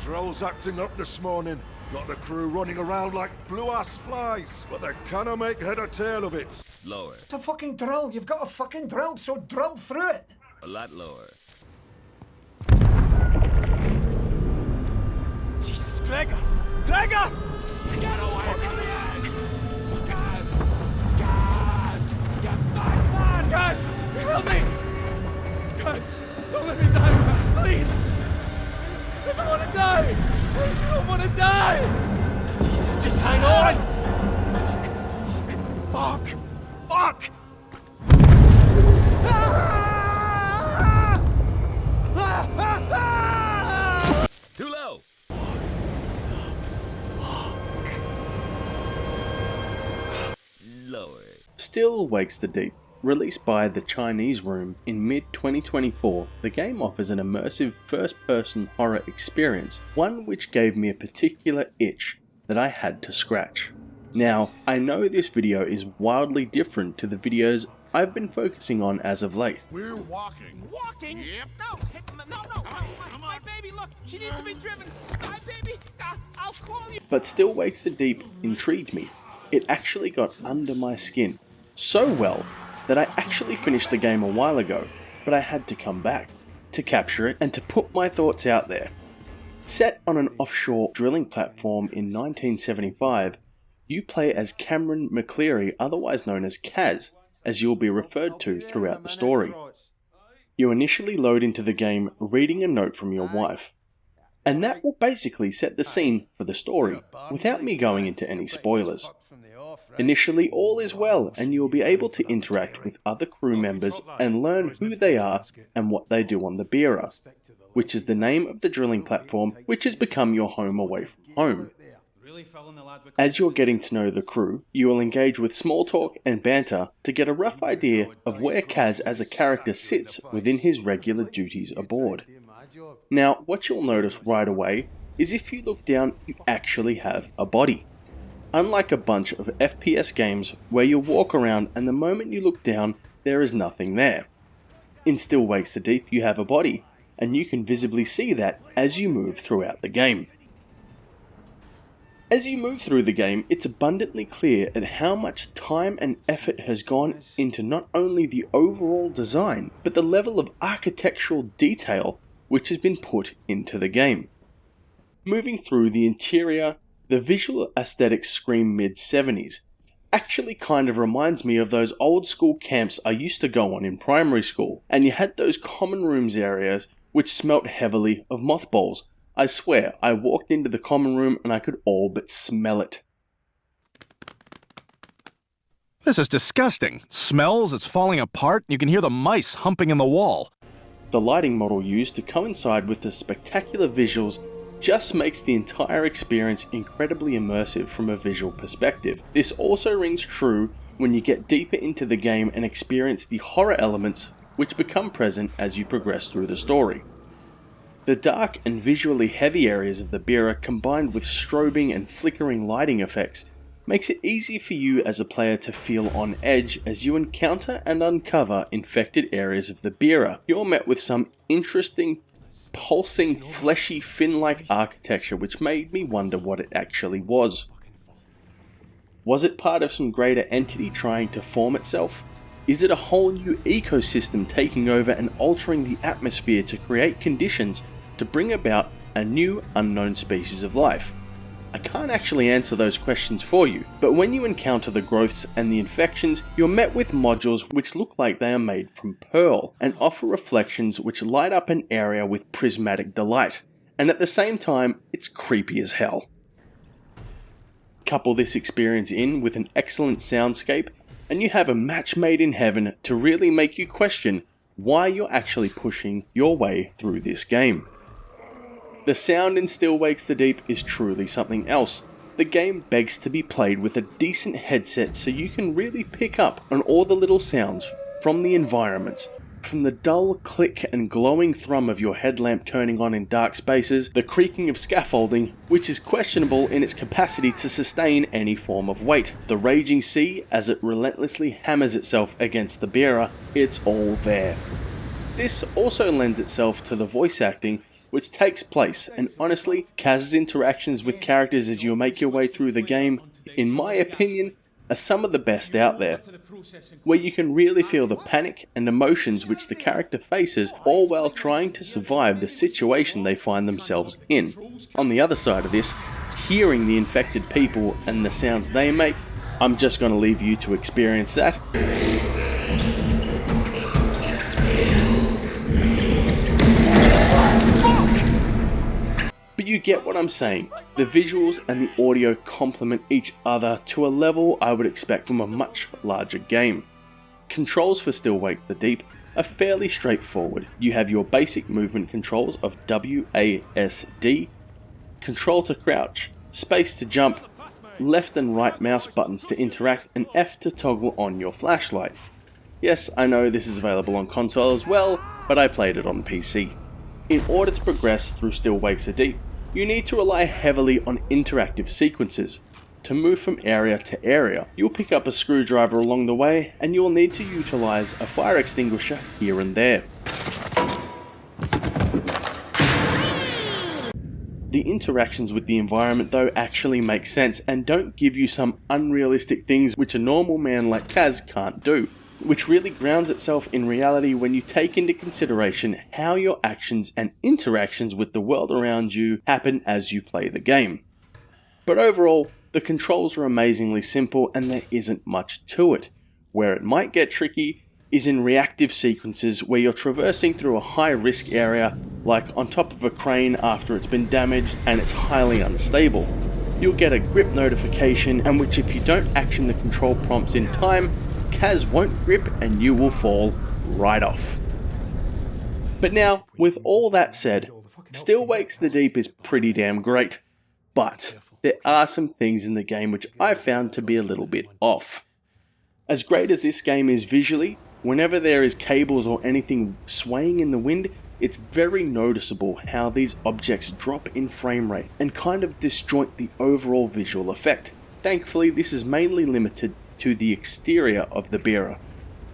Drill's acting up this morning. Got the crew running around like blue-ass flies, but they cannot make head or tail of it. Lower. It's a fucking drill. You've got a fucking drill, so drill through it. A lot lower. Jesus, Gregor! Gregor! Get away from the edge! Guys! Guys! Get back, man! Guys! Help me! Guys! Don't let me die, man! Please! I don't want to die! I don't want to die! Jesus, just hang on! Fuck! Fuck! Fuck! Too low. Lower. Still Wakes the Deep. Released by The Chinese Room in mid-2024, the game offers an immersive first-person horror experience, one which gave me a particular itch that I had to scratch. Now, I know this video is wildly different to the videos I've been focusing on as of late. We're walking. Walking? Yep. No, my baby, look, she needs to be driven. My baby, I'll call you. But Still Wakes the Deep intrigued me. It actually got under my skin so well that I actually finished the game a while ago, but I had to come back to capture it and to put my thoughts out there. Set on an offshore drilling platform in 1975, you play as Cameron McCleary, otherwise known as Kaz, as you'll be referred to throughout the story. You initially load into the game reading a note from your wife, and that will basically set the scene for the story, without me going into any spoilers. Initially, all is well, and you will be able to interact with other crew members and learn who they are and what they do on the Beera, which is the name of the drilling platform which has become your home away from home. As you're getting to know the crew, you will engage with small talk and banter to get a rough idea of where Kaz as a character sits within his regular duties aboard. Now, what you'll notice right away is if you look down, you actually have a body. Unlike a bunch of FPS games where you walk around and the moment you look down, there is nothing there. In Still Wakes the Deep, you have a body, and you can visibly see that as you move throughout the game. As you move through the game, it's abundantly clear at how much time and effort has gone into not only the overall design, but the level of architectural detail which has been put into the game. Moving through the interior, the visual aesthetics scream mid-70s. Actually kind of reminds me of those old school camps I used to go on in primary school, and you had those common rooms areas which smelt heavily of mothballs. I swear, I walked into the common room and I could all but smell it. This is disgusting. It smells, it's falling apart, you can hear the mice humping in the wall. The lighting model used to coincide with the spectacular visuals just makes the entire experience incredibly immersive from a visual perspective. This also rings true when you get deeper into the game and experience the horror elements which become present as you progress through the story. The dark and visually heavy areas of the Beera combined with strobing and flickering lighting effects makes it easy for you as a player to feel on edge as you encounter and uncover infected areas of the Beera. You're met with some interesting pulsing, fleshy, fin-like architecture which made me wonder what it actually was. Was it part of some greater entity trying to form itself? Is it a whole new ecosystem taking over and altering the atmosphere to create conditions to bring about a new unknown species of life? I can't actually answer those questions for you, but when you encounter the growths and the infections, you're met with modules which look like they are made from pearl, and offer reflections which light up an area with prismatic delight, and at the same time, it's creepy as hell. Couple this experience in with an excellent soundscape, and you have a match made in heaven to really make you question why you're actually pushing your way through this game. The sound in Still Wakes the Deep is truly something else. The game begs to be played with a decent headset so you can really pick up on all the little sounds from the environments, from the dull click and glowing thrum of your headlamp turning on in dark spaces, the creaking of scaffolding, which is questionable in its capacity to sustain any form of weight, the raging sea as it relentlessly hammers itself against the Beera, it's all there. This also lends itself to the voice acting, which takes place, and honestly, Kaz's interactions with characters as you make your way through the game, in my opinion, are some of the best out there, where you can really feel the panic and emotions which the character faces, all while trying to survive the situation they find themselves in. On the other side of this, hearing the infected people and the sounds they make, I'm just going to leave you to experience that. But you get what I'm saying. The visuals and the audio complement each other to a level I would expect from a much larger game. Controls for Still Wake the Deep are fairly straightforward. You have your basic movement controls of WASD, control to crouch, space to jump, left and right mouse buttons to interact, and F to toggle on your flashlight. Yes, I know this is available on console as well, but I played it on PC. In order to progress through Still Wakes the Deep, you need to rely heavily on interactive sequences. To move from area to area, you'll pick up a screwdriver along the way, and you'll need to utilise a fire extinguisher here and there. The interactions with the environment though actually make sense and don't give you some unrealistic things which a normal man like Kaz can't do, which really grounds itself in reality when you take into consideration how your actions and interactions with the world around you happen as you play the game. But overall, the controls are amazingly simple and there isn't much to it. Where it might get tricky is in reactive sequences where you're traversing through a high risk area, like on top of a crane after it's been damaged and it's highly unstable. You'll get a grip notification, and which if you don't action the control prompts in time, Kaz won't grip and you will fall right off. But now, with all that said, Still Wakes the Deep is pretty damn great, but there are some things in the game which I found to be a little bit off. As great as this game is visually, whenever there is cables or anything swaying in the wind, it's very noticeable how these objects drop in frame rate and kind of disjoint the overall visual effect. Thankfully, this is mainly limited to the exterior of the bearer.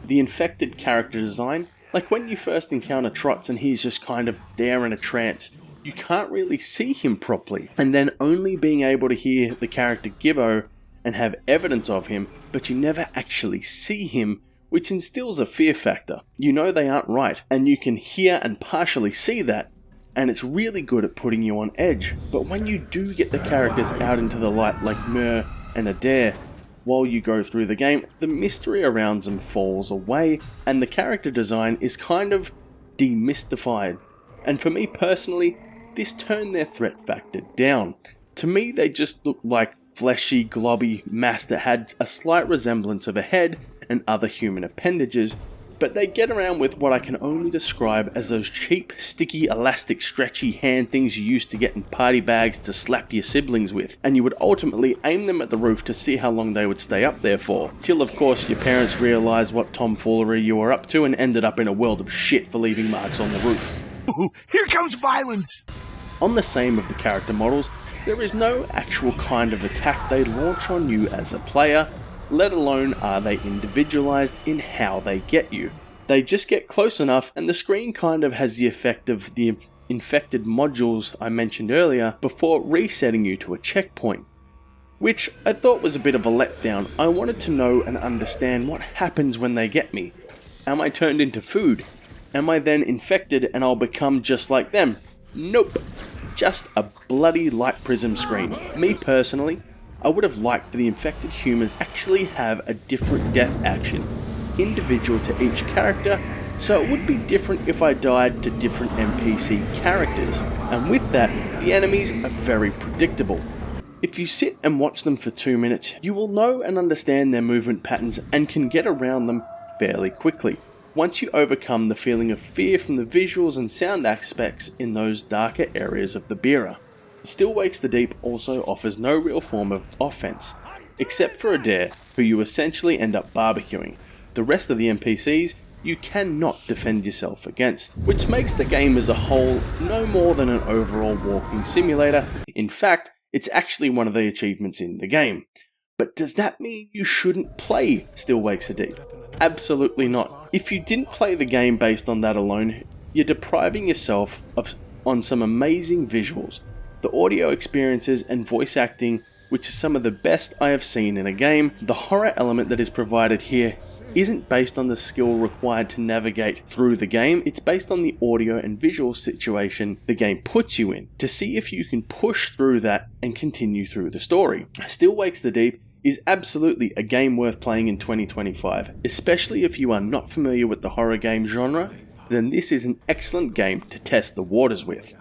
The infected character design, like when you first encounter Trots and he's just kind of there in a trance, you can't really see him properly, and then only being able to hear the character Gibbo and have evidence of him, but you never actually see him, which instills a fear factor. You know they aren't right, and you can hear and partially see that, and it's really good at putting you on edge. But when you do get the characters out into the light like Mur and Adair, while you go through the game, the mystery around them falls away, and the character design is kind of demystified. And for me personally, this turned their threat factor down. To me, they just looked like fleshy, globby mass that had a slight resemblance of a head and other human appendages, but they get around with what I can only describe as those cheap, sticky, elastic, stretchy hand things you used to get in party bags to slap your siblings with, and you would ultimately aim them at the roof to see how long they would stay up there for, till of course your parents realised what tomfoolery you were up to and ended up in a world of shit for leaving marks on the roof. Here comes violence! On the same of the character models, there is no actual kind of attack they launch on you as a player, let alone are they individualized in how they get you. They just get close enough and the screen kind of has the effect of the infected modules I mentioned earlier before resetting you to a checkpoint, which I thought was a bit of a letdown. I wanted to know and understand what happens when they get me. Am I turned into food? Am I then infected and I'll become just like them? Nope. Just a bloody light prism screen. Me personally, I would have liked for the infected humans actually have a different death action, individual to each character, so it would be different if I died to different NPC characters, and with that, the enemies are very predictable. If you sit and watch them for 2 minutes, you will know and understand their movement patterns and can get around them fairly quickly, once you overcome the feeling of fear from the visuals and sound aspects in those darker areas of the bearer. Still Wakes the Deep also offers no real form of offense, except for Adair, who you essentially end up barbecuing. The rest of the NPCs you cannot defend yourself against, which makes the game as a whole no more than an overall walking simulator. In fact, it's actually one of the achievements in the game. But does that mean you shouldn't play Still Wakes the Deep? Absolutely not. If you didn't play the game based on that alone, you're depriving yourself of on some amazing visuals, the audio experiences and voice acting, which is some of the best I have seen in a game. The horror element that is provided here isn't based on the skill required to navigate through the game, it's based on the audio and visual situation the game puts you in, to see if you can push through that and continue through the story. Still Wakes the Deep is absolutely a game worth playing in 2025, especially if you are not familiar with the horror game genre, then this is an excellent game to test the waters with.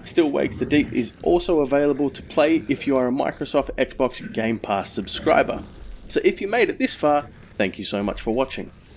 Still Wakes the Deep is also available to play if you are a Microsoft Xbox Game Pass subscriber. So if you made it this far, thank you so much for watching.